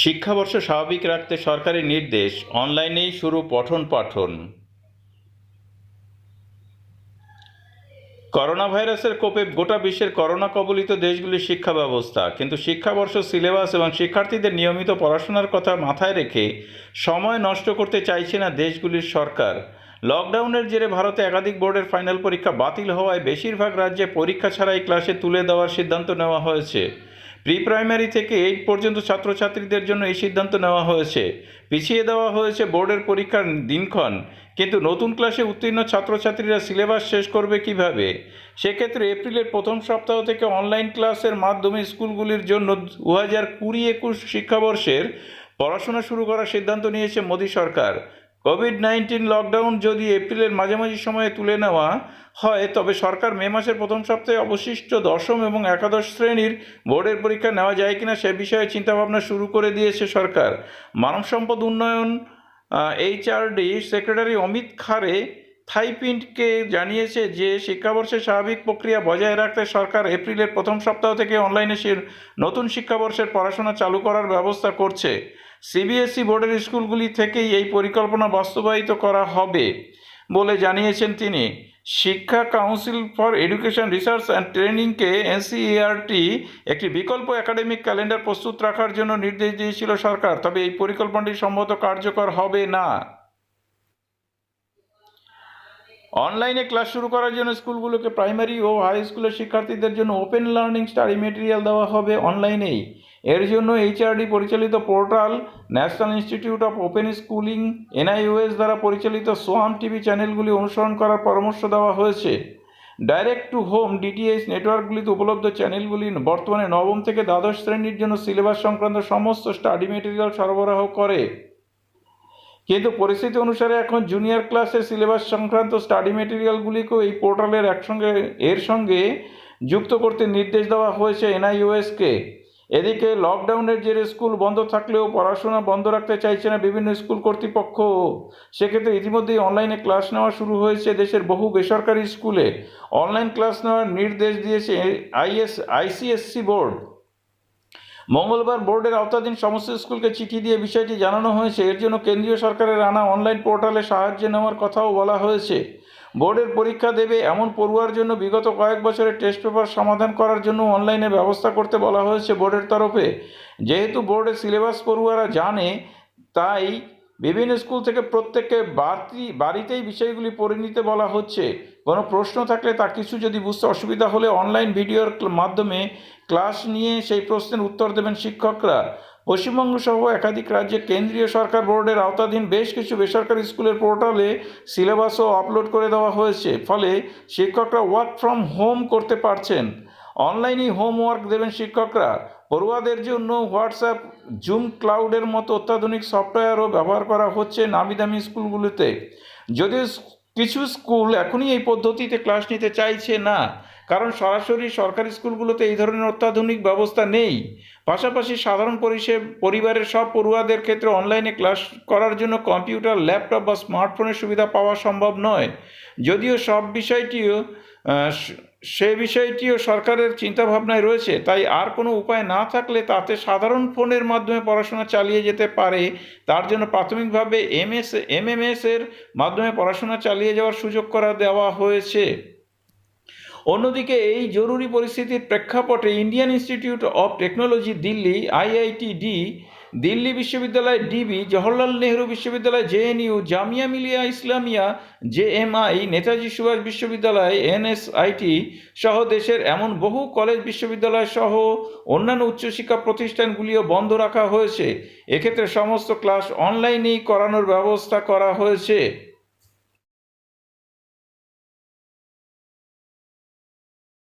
শিক্ষাবর্ষ স্বাভাবিক রাখতে সরকারি নির্দেশ, অনলাইনেই শুরু পঠন-পাঠন। করোনা ভাইরাসের কোপে গোটা বিশ্বের করোনা কবলিত দেশগুলির শিক্ষা ব্যবস্থা, কিন্তু শিক্ষাবর্ষ সিলেবাস এবং শিক্ষার্থীদের নিয়মিত পড়াশোনার কথা মাথায় রেখে সময় নষ্ট করতে চাইছে না দেশগুলির সরকার। লকডাউনের জেরে ভারতে একাধিক বোর্ডের ফাইনাল পরীক্ষা বাতিল হওয়ায় বেশিরভাগ রাজ্যে পরীক্ষা ছাড়াই ক্লাসে তুলে দেওয়ার সিদ্ধান্ত নেওয়া হয়েছে। প্রি প্রাইমারি থেকে 8 পর্যন্ত ছাত্রছাত্রীদের জন্য এই সিদ্ধান্ত নেওয়া হয়েছে। পিছিয়ে দেওয়া হয়েছে বোর্ডের পরীক্ষার দিনক্ষণ, কিন্তু নতুন ক্লাসে উত্তীর্ণ ছাত্রছাত্রীরা সিলেবাস শেষ করবে কিভাবে? সেক্ষেত্রে এপ্রিলের প্রথম সপ্তাহ থেকে অনলাইন ক্লাসের মাধ্যমে স্কুলগুলির জন্য 2020-21 শিক্ষাবর্ষের পড়াশোনা শুরু করার সিদ্ধান্ত নিয়েছে মোদী সরকার। কোভিড-19 লকডাউন যদি এপ্রিলের মাঝামাঝি সময়ে তুলে নেওয়া হয়, তবে সরকার মে মাসের প্রথম সপ্তাহে অবশিষ্ট দশম এবং একাদশ শ্রেণীর বোর্ডের পরীক্ষা নেওয়া যায় কিনা সে বিষয়ে চিন্তাভাবনা শুরু করে দিয়েছে সরকার। মানব সম্পদ উন্নয়ন HRD সেক্রেটারি অমিত খারে থাইপিন্ডকে জানিয়েছে যে শিক্ষাবর্ষের স্বাভাবিক প্রক্রিয়া বজায় রাখতে সরকার এপ্রিলের প্রথম সপ্তাহ থেকে অনলাইনে নতুন শিক্ষাবর্ষের পড়াশোনা চালু করার ব্যবস্থা করছে। CBSE বোর্ডের স্কুলগুলি থেকেই এই পরিকল্পনা বাস্তবায়িত করা হবে বলে জানিয়েছেন তিনি। শিক্ষা council for education research and ট্রেনিংকে NCERT একটি বিকল্প একাডেমিক ক্যালেন্ডার প্রস্তুত রাখার জন্য নির্দেশ দিয়েছিল সরকার, তবে এই পরিকল্পনাটি সম্ভবত কার্যকর হবে না। অনলাইনে ক্লাস শুরু করার জন্য স্কুলগুলোকে প্রাইমারি ও হাই স্কুলের শিক্ষার্থীদের জন্য ওপেন লার্নিং স্টাডি মেটেরিয়াল দেওয়া হবে অনলাইনেই। এর জন্য HRD পরিচালিত portal, national institute of open schooling NIOS দ্বারা পরিচালিত সোয়াম টিভি চ্যানেলগুলি অনুসরণ করার পরামর্শ দেওয়া হয়েছে। ডাইরেক্ট টু হোম DTH নেটওয়ার্কগুলিতে উপলব্ধ চ্যানেলগুলি বর্তমানে নবম থেকে দ্বাদশ শ্রেণীর জন্য সিলেবাস সংক্রান্ত সমস্ত স্টাডি মেটেরিয়াল সরবরাহ করে, কিন্তু পরিস্থিতি অনুসারে এখন জুনিয়র ক্লাসের সিলেবাস সংক্রান্ত স্টাডি মেটেরিয়ালগুলিকেও এই পোর্টালের এর সঙ্গে যুক্ত করতে নির্দেশ দেওয়া হয়েছে NIOSকে। এদিকে লকডাউনের জেরে স্কুল বন্ধ থাকলেও পড়াশোনা বন্ধ রাখতে চাইছে না বিভিন্ন স্কুল কর্তৃপক্ষ। সেক্ষেত্রে ইতিমধ্যেই অনলাইনে ক্লাস নেওয়া শুরু হয়েছে দেশের বহু বেসরকারি স্কুলে। অনলাইন ক্লাস নেওয়ার নির্দেশ দিয়েছে ICSC বোর্ড। মঙ্গলবার বোর্ডের আওতাধীন সমস্ত স্কুলকে চিঠি দিয়ে বিষয়টি জানানো হয়েছে। এর জন্য কেন্দ্রীয় সরকারের আনা অনলাইন পোর্টালে সাহায্য নেওয়ার কথাও বলা হয়েছে। বোর্ডের পরীক্ষা দেবে এমন পড়ুয়ার জন্য বিগত কয়েক বছরের টেস্ট পেপার সমাধান করার জন্য অনলাইনে ব্যবস্থা করতে বলা হয়েছে বোর্ডের তরফে। যেহেতু বোর্ডের সিলেবাস পড়ুয়ারা জানে, তাই বিভিন্ন স্কুল থেকে প্রত্যেককে বাড়িতেই বিষয়গুলি পড়ে নিতে বলা হচ্ছে। কোনো প্রশ্ন থাকলে তা কিছু যদি বুঝতে অসুবিধা হলে অনলাইন ভিডিওর মাধ্যমে ক্লাস নিয়ে সেই প্রশ্নের উত্তর দেবেন শিক্ষকরা। পশ্চিমবঙ্গ সহ একাধিক রাজ্যে কেন্দ্রীয় সরকার বোর্ডের আওতাধীন বেশ কিছু বেসরকারি স্কুলের পোর্টালে সিলেবাসও আপলোড করে দেওয়া হয়েছে, ফলে শিক্ষকরা ওয়ার্ক ফ্রম হোম করতে পারছেন। অনলাইনেই হোমওয়ার্ক দেবেন শিক্ষকরা। পড়ুয়াদের জন্য হোয়াটসঅ্যাপ, জুম ক্লাউডের মতো অত্যাধুনিক সফটওয়্যারও ব্যবহার করা হচ্ছে নামি দামি স্কুলগুলোতে। যদিও কিছু স্কুল এখনই এই পদ্ধতিতে ক্লাস নিতে চাইছে না, কারণ সরাসরি সরকারি স্কুলগুলোতে এই ধরনের অত্যাধুনিক ব্যবস্থা নেই। পাশাপাশি সাধারণ পরিবারের সব পড়ুয়াদের ক্ষেত্রে অনলাইনে ক্লাস করার জন্য কম্পিউটার, ল্যাপটপ বা স্মার্টফোনের সুবিধা পাওয়া সম্ভব নয়। যদিও সে বিষয়টিও সরকারের চিন্তাভাবনায় রয়েছে, তাই আর কোনো উপায় না থাকলে তাতে সাধারণ ফোনের মাধ্যমে পড়াশোনা চালিয়ে যেতে পারে। তার জন্য প্রাথমিকভাবে MMS এর মাধ্যমে পড়াশোনা চালিয়ে যাওয়ার সুযোগ দেওয়া হয়েছে। অন্যদিকে এই জরুরি পরিস্থিতির প্রেক্ষাপটে Indian institute of technology Delhi IITD, Delhi বিশ্ববিদ্যালয় DB, জওহরলাল নেহরু বিশ্ববিদ্যালয় JNU, জামিয়া মিলিয়া ইসলামিয়া JMI, নেতাজি সুভাষ বিশ্ববিদ্যালয় NSIT সহ দেশের এমন বহু কলেজ, বিশ্ববিদ্যালয় সহ অন্যান্য উচ্চশিক্ষা প্রতিষ্ঠানগুলিও বন্ধ রাখা হয়েছে। এক্ষেত্রে সমস্ত ক্লাস অনলাইনেই করানোর ব্যবস্থা করা হয়েছে।